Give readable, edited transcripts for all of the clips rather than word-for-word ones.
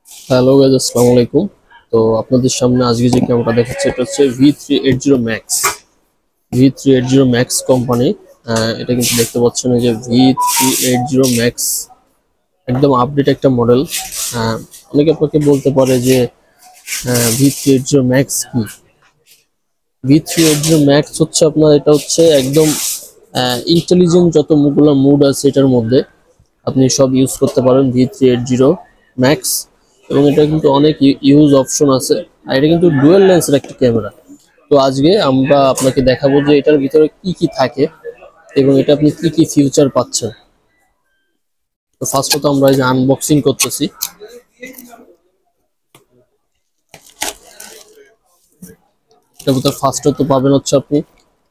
Hello guys, আসসালামু আলাইকুম। তো আপনাদের সামনে আজকে যে ক্যামেরাটা দেখাচ্ছে এটা হচ্ছে V380 Max। V380 Max company. এটা কিন্তু দেখতে পাচ্ছেন এই যে V380 Max, একদম আপডেট একটা মডেল। অনেকে আপনাকে বলতে পারে যে V380 Max কি। V380 Max হচ্ছে আপনার, এটা হচ্ছে একদম ইন্টেলিজেন্ট, যত মুড আছে এটার মধ্যে আপনি সব ইউজ করতে পারেন V380 Max। এবং এটা কিন্তু অনেক ইউজ অপশন আছে, আর এটা কিন্তু ডুয়াল লেন্সের একটা ক্যামেরা। তো আজকে আমরা আপনাকে দেখাবো যে এটার ভিতরে কি কি থাকে এবং এটা আপনি কি কি ফিউচার পাচ্ছেন। তো ফার্স্টত আমরা এই যে আনবক্সিং করতেছি। এটার ভিতরে ফার্স্টত পাবেন হচ্ছে আপনি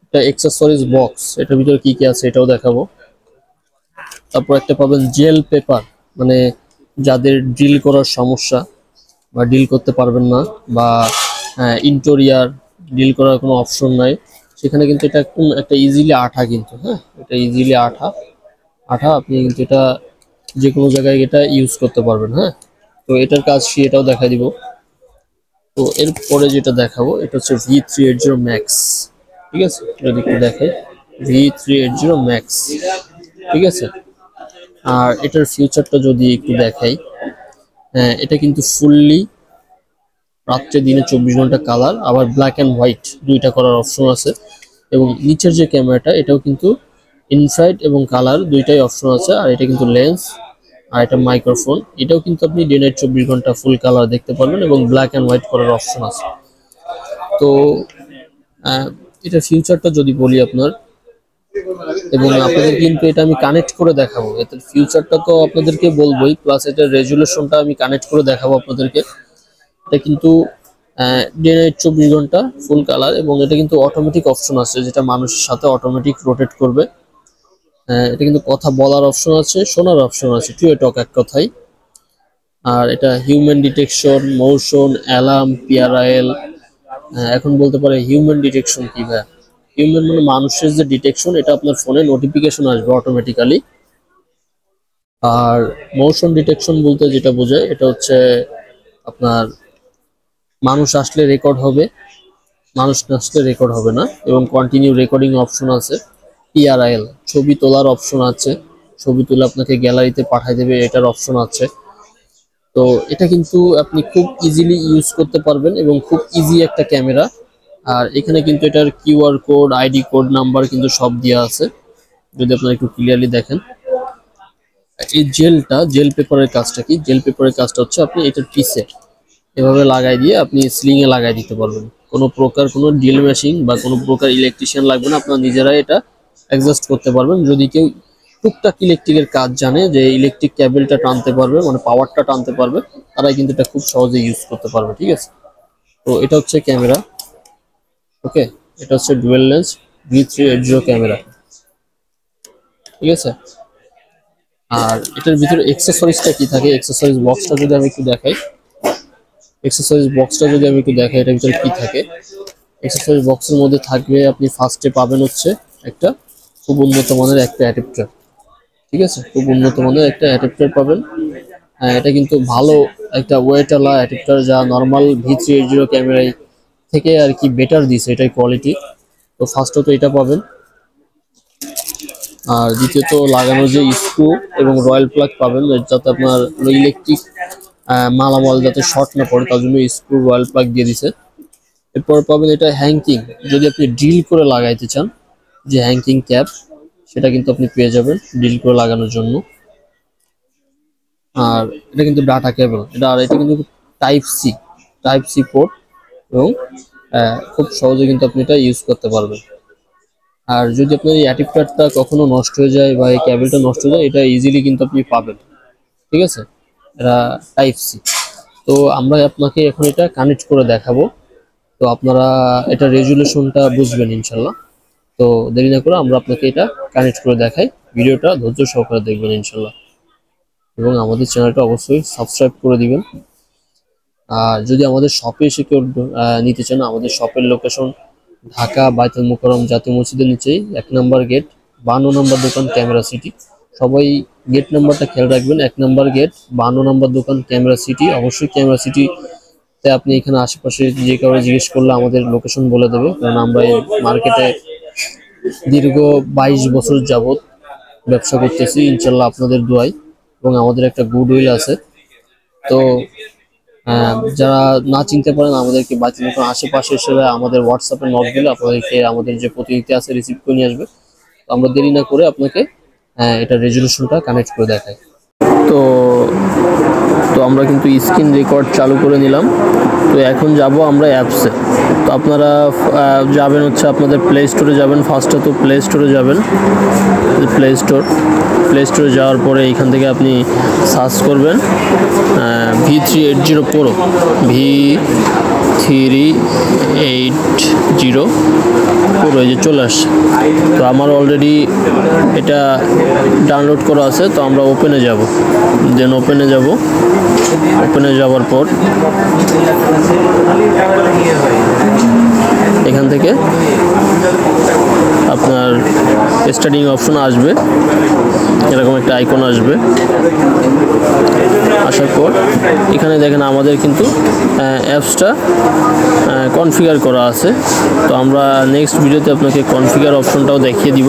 একটা অ্যাক্সেসরিজ বক্স, এটার ভিতরে কি কি আছে এটাও দেখাবো। তারপর একটা পাবেন জেল পেপার, মানে যাদের ড্রিল করার সমস্যা বা ডিল করতে পারবেন না, বা ইন্টেরিয়ার ডিল করার কোনো অপশন নাই, সেখানে কিন্তু এটা একটা ইজিলি আঠা, কিন্তু এটা ইজিলি আঠা আঠা আপনি কিন্তু এটা যে কোনো জায়গায় এটা ইউজ করতে পারবেন। তো এটার কাজ এটাও দেখা দিব। তো এরপরে যেটা দেখাবো এটা হচ্ছে V380 Max। ঠিক আছে, যদি একটু দেখাই V380 Max। ঠিক আছে, আর এটার ফিউচারটা যদি একটু দেখাই, এটা কিন্তু ফুললি রাত্রে দিনে 24 ঘন্টা কালার, আবার ব্ল্যাক অ্যান্ড হোয়াইট দুইটা করার অপশন আছে। এবং নিচের যে ক্যামেরাটা এটাও কিন্তু ইনফ্রারেড এবং কালার দুইটাই অপশন আছে। আর এটা কিন্তু লেন্স, আর এটা মাইক্রোফোন, এটাও কিন্তু আপনি ডে নাইট 24 ঘন্টা ফুল কালার দেখতে পারবেন এবং ব্ল্যাক অ্যান্ড হোয়াইট করার অপশন আছে। তো এটা ফিউচারটা যদি বলি আপনার, এবং আপনাদের কিন্তু এটা আমি কানেক্ট করে দেখাবো। এটার ফিউচারটা তো আপনাদেরকে বলবোই, প্লাস এটার রেজুলেশনটা আমি কানেক্ট করে দেখাবো আপনাদেরকে। এটা কিন্তু ডে নাইট 24 ঘন্টা ফুল কালার, এবং এটা কিন্তু অটোমেটিক অপশন আছে যেটা মানুষের সাথে অটোমেটিক রোটেট করবে। এটা কিন্তু কথা বলার অপশন আছে, শোনার অপশন আছে, টু টক এক কথাই। আর এটা হিউম্যান ডিটেকশন, মোশন, অ্যালার্ম, পিআরআইএল। এখন বলতে পারে হিউম্যান ডিটেকশন কি ভাই? হিউম্যান মানে মানুষের যে ডিটেকশন, এটা আপনার ফোনে নোটিফিকেশন আসবে অটোমেটিক্যালি। আর মোশন ডিটেকশন বলতে যেটা বোঝায়, এটা হচ্ছে আপনার মানুষ আসলে রেকর্ড হবে, মানুষ না আসলে রেকর্ড হবে না। এবং কন্টিনিউ রেকর্ডিং অপশন আছে। পিআরআইএল, ছবি তোলার অপশন আছে, ছবি তুলে আপনাকে গ্যালারিতে পাঠিয়ে দেবে, এটার অপশন আছে। তো এটা কিন্তু আপনি খুব ইজিলি ইউজ করতে পারবেন এবং খুব ইজি একটা ক্যামেরা। আর এখানে কিন্তু এটার QR code, ID code, number কিন্তু সব দেওয়া আছে, যদি আপনারা একটু ক্লিয়ারলি দেখেন। এই জেল পেপারের কাজটা কি? জেল পেপারের কাজটা হচ্ছে আপনি এটার পিছে এভাবে লাগাই দিয়ে আপনি স্লিং এ লাগাই দিতে পারবেন। কোনো প্রকার কোনো ড্রিল মেশিন বা কোনো প্রকার ইলেকট্রিশিয়ান লাগবে না, আপনারা নিজেরাই এটা অ্যাডজাস্ট করতে পারবেন। যদি কেউ টুকটাক ইলেকট্রিকের কাজ জানে, যে ইলেকট্রিক কেবলটা টানতে পারবে, মানে পাওয়ারটা টানতে পারবে, তারাই কিন্তু এটা খুব সহজে ইউজ করতে পারবে। ঠিক আছে, তো এটা হচ্ছে ক্যামেরা। ওকে, এটা হচ্ছে ডুয়েল লেন্স V380 ক্যামেরা। ঠিক আছে, আর এটার ভিতরে এক্সেসরিজটা কি থাকে, এক্সেসরিজ বক্সটা যদি আমি একটু দেখাই, এটার ভিতরে কি থাকে। এক্সেসরিজ বক্সের মধ্যে থাকবে, আপনি ফার্স্টে পাবেন হচ্ছে একটা খুব উন্নত মানের একটা অ্যাডাপ্টার। ঠিক আছে, খুব উন্নত মানের একটা অ্যাডাপ্টার পাবেন। এটা কিন্তু ভালো একটা ওয়েটওয়ালা অ্যাডাপ্টার, যা নর্মাল V380 ক্যামেরায় থেকে আর কি বেটার দিছে, এটাই কোয়ালিটি। তো ফার্স্টত এটা পাবেন। আর দ্বিতীয়ত লাগানোর যে স্ক্রু এবং রয়্যাল প্লাগ পাবেন, যাতে আপনার ইলেকট্রিক মালামাল যাতে শর্ট না পড়ে, তার জন্য স্ক্রু রয়্যাল প্লাগ দিয়ে দিছে। এরপর পাবেন এটা হ্যাঙ্কিং, যদি আপনি ড্রিল করে লাগাইতে চান, যে হ্যাঙ্কিং ক্যাপ, সেটা কিন্তু আপনি পেয়ে যাবেন ড্রিল করে লাগানোর জন্য। আর এটা কিন্তু ডাটা কেবল, এটা কিন্তু টাইপ সি পোর্ট, এবং খুব সহজে কিন্তু আপনি এটা ইউজ করতে পারবেন। আর যদি আপনার এই অ্যাডাপ্টারটা কখনো নষ্ট হয়ে যায় বা এই কেবলটা নষ্ট হয়ে যায়, এটা ইজিলি কিন্তু আপনি পাবেন। ঠিক আছে, এটা টাইপ সি। তো আমরা আপনাকে এখন এটা কানেক্ট করে দেখাবো, তো আপনারা এটা রেজুলেশনটা বুঝবেন ইনশাল্লাহ। তো দেরি না করে আমরা আপনাকে এটা কানেক্ট করে দেখাই, ভিডিওটা ধৈর্য সহকারে দেখবেন ইনশাল্লাহ, এবং আমাদের চ্যানেলটা অবশ্যই সাবস্ক্রাইব করে দিবেন। আর যদি আমাদের শপে এসে কেউ নিতে চান, আমাদের শপের লোকেশন ঢাকা বায়তুল মোকাররম জাতীয় মসজিদের নিচেই 1 নম্বর গেট, 52 নম্বর দোকান, ক্যামেরা সিটি। সবাই গেট নাম্বারটা খেয়াল রাখবেন, 1 নাম্বার গেট, 52 নাম্বার দোকান, ক্যামেরা সিটি। অবশ্যই ক্যামেরা সিটিতে আপনি এখানে আশেপাশে যে কাউকে জিজ্ঞেস করলে আমাদের লোকেশন বলে দেবে, কারণ আমরা এই মার্কেটে দীর্ঘ 22 বছর যাবত ব্যবসা করতেছি ইনশাল্লাহ আপনাদের দোয়ায়, এবং আমাদের একটা গুডউইল আছে। তো যারা না চিনতে পারেন আমাদেরকে বাতিল আশেপাশে এসে আমাদের হোয়াটসঅ্যাপে নক দিলে আপনাদেরকে আমাদের যে প্রতিনিধি আছে রিসিভ করে নিয়ে আসবে। আমরা দেরি না করে আপনাকে এটা রেজুলেশনটা কানেক্ট করে দেখাই। তো আমরা কিন্তু স্ক্রিন রেকর্ড চালু করে নিলাম। তো এখন যাব আমরা অ্যাপসে। তো আপনারা যাবেন হচ্ছে আপনাদের প্লে স্টোরে যাবেন, ফার্স্টে তো প্লে স্টোরে যাবেন, প্লে স্টোরে যাওয়ার পরে এখান থেকে আপনি সার্চ করবেন V380 Pro, V380 Pro, এই যে চলে আসছে। তো আমার অলরেডি এটা ডাউনলোড করা আছে। তো আমরা ওপেনে যাব, দেন ওপেনে যাওয়ার পর এখান থেকে আপনার স্টার্টিং অপশন আসবে, এরকম একটা আইকন আসবে। আসার পর এখানে দেখেন আমাদের কিন্তু অ্যাপসটা কনফিগার করা আছে। তো আমরা নেক্সট ভিডিওতে আপনাকে কনফিগার অপশনটাও দেখিয়ে দিব।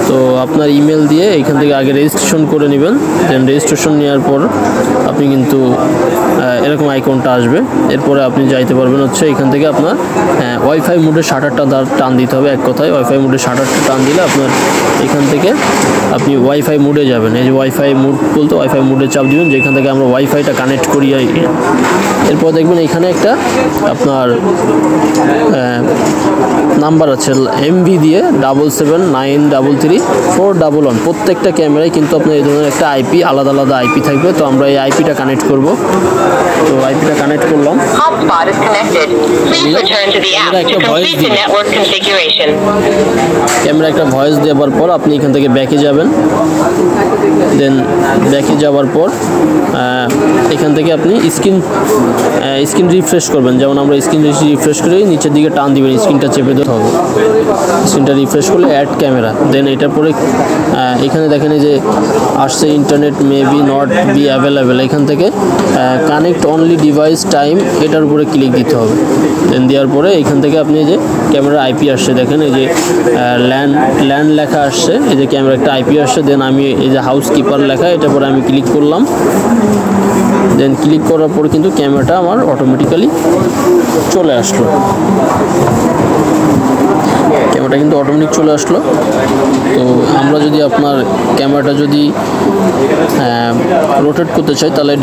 তো আপনার ইমেল দিয়ে এখান থেকে আগে রেজিস্ট্রেশন করে নেবেন, দেন রেজিস্ট্রেশন নেওয়ার পর আপনি কিন্তু এরকম আইকনটা আসবে। এরপরে আপনি যাইতে পারবেন হচ্ছে এখান থেকে আপনার ওয়াইফাই মোডে শাটারটা টান দিতে হবে। এক কথায় ওয়াইফাই মোডে শাটারটা টান দিলে আপনার এখান থেকে আপনি ওয়াইফাই মোডে যাবেন। এই যে ওয়াইফাই মোড বলতে ওয়াইফাই মোডে চাপ দিবেন, যেখান থেকে আমরা ওয়াইফাইটা কানেক্ট করি। এরপর দেখবেন এখানে একটা আপনার নাম্বার আছে MV দিয়ে 7793341, প্রত্যেকটা ক্যামেরায় কিন্তু আপনার এই ধরনের একটা আইপি, আলাদা আলাদা আইপি থাকবে। তো আমরা এই আইপিটা কানেক্ট করব। তো আইপিটা কানেক্ট করলাম, ক্যামেরা একটা ভয়েস দেওয়ার পর আপনি এখান থেকে ব্যাকে যাবেন। দেন ব্যাকে যাওয়ার পর এখান থেকে আপনি স্ক্রিন রিফ্রেশ করবেন। যেমন আমরা স্ক্রিন রিফ্রেশ করে নিচের দিকে টান দিবেন, স্ক্রিনটা চেপে দিতে হবে। স্ক্রিনটা রিফ্রেশ করলে অ্যাড ক্যামেরা, দেন এটার পরে এখানে দেখেন যে আসছে internet may be not be available. এখান থেকে কানেক্ট অনলি ডিভাইস টাইম, এটার উপরে ক্লিক দিতে হবে। দেন দেওয়ার পরে এখান থেকে আপনি যে ক্যামেরা আইপি আসছে দেখেন, এই যে ল্যান্ড লেখা আসছে, এই যে ক্যামেরা একটা আইপি আসছে। দেন আমি এই যে হাউস কিপার লেখা, এটার পরে আমি ক্লিক করলাম। দেন ক্লিক করার পর কিন্তু ক্যামেরাটা আমার অটোমেটিক্যালি চলে আসলো। ক্যামেরাটা কিন্তু অটোমেটিক চলে আসলো। তো আমরা যদি আপনার ক্যামেরাটা যদি রোটেট করতে চাই তাহলে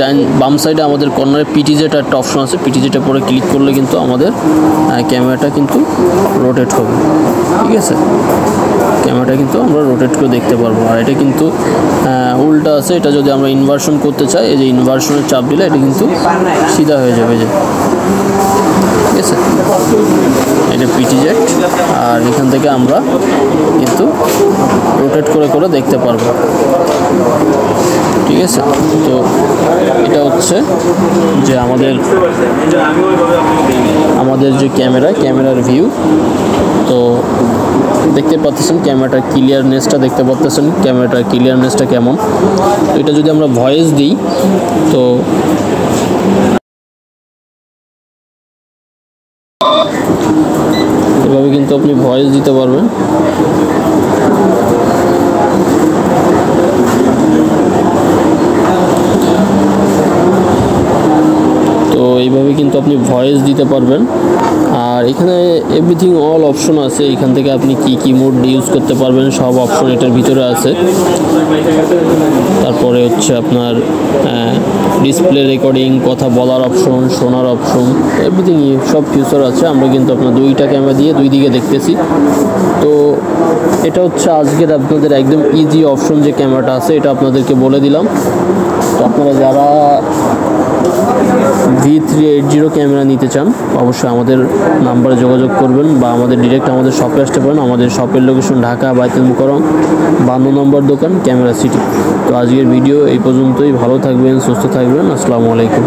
বাম সাইডে আমাদের কর্নারে পিটিজেড একটা অপশন আছে, পিটিজেডের পরে ক্লিক করলে কিন্তু আমাদের ক্যামেরাটা কিন্তু রোটেট হবে। ঠিক আছে, ক্যামেরাটা কিন্তু আমরা রোটেট করে দেখতে পারবো। আর এটা কিন্তু উল্টা আছে, এটা যদি আমরা ইনভার্সন করতে চাই, এই যে ইনভার্সনের চাপ দিলে এটা কিন্তু সিধা হয়ে যাবে। যে ঠিক আছে, এটা পিটিজেড। আর এখান থেকে আমরা কিন্তু রোটেট করে করে দেখতে পারবো। ঠিক আছে, তো এটা হচ্ছে যে আমাদের যে ক্যামেরার ভিউ। তো দেখতে পাচ্ছেন ক্যামেরাটার ক্লিয়ারনেসটা, দেখতে পাচ্ছেন ক্যামেরাটার ক্লিয়ারনেসটা কেমন। তো এটা যদি আমরা ভয়েস দিই, তো এভাবে কিন্তু আপনি ভয়েস দিতে পারবেন। তো এইভাবে কিন্তু আপনি ভয়েস দিতে পারবেন। আর এখানে এভরিথিং অল অপশন আছে, এখান থেকে আপনি কি মোড ইউজ করতে পারবেন সব অপশন এটার ভিতরে আছে। তারপরে হচ্ছে আপনার ডিসপ্লে রেকর্ডিং, কথা বলার অপশন, শোনার অপশন, এভরিথিং সব ফিচার আছে। আমরা কিন্তু আপনার দুইটা ক্যামেরা দিয়ে দুই দিকে দেখতেছি। তো এটা হচ্ছে আজকের আপনাদের একদম ইজি অপশন যে ক্যামেরাটা আছে, এটা আপনাদেরকে বলে দিলাম। তো আপনারা যারা V380 ক্যামেরা নিতে চান অবশ্যই আমাদের নাম্বারে যোগাযোগ করবেন, বা আমাদের ডিরেক্ট আমাদের শপে আসতে পারেন। আমাদের শপের লোকেশন ঢাকা বাইতুল মুকাররম 52 নম্বর দোকান, ক্যামেরা সিটি। তো আজকের ভিডিও এই পর্যন্তই। ভালো থাকবেন, সুস্থ থাকবেন। আসসালামু আলাইকুম।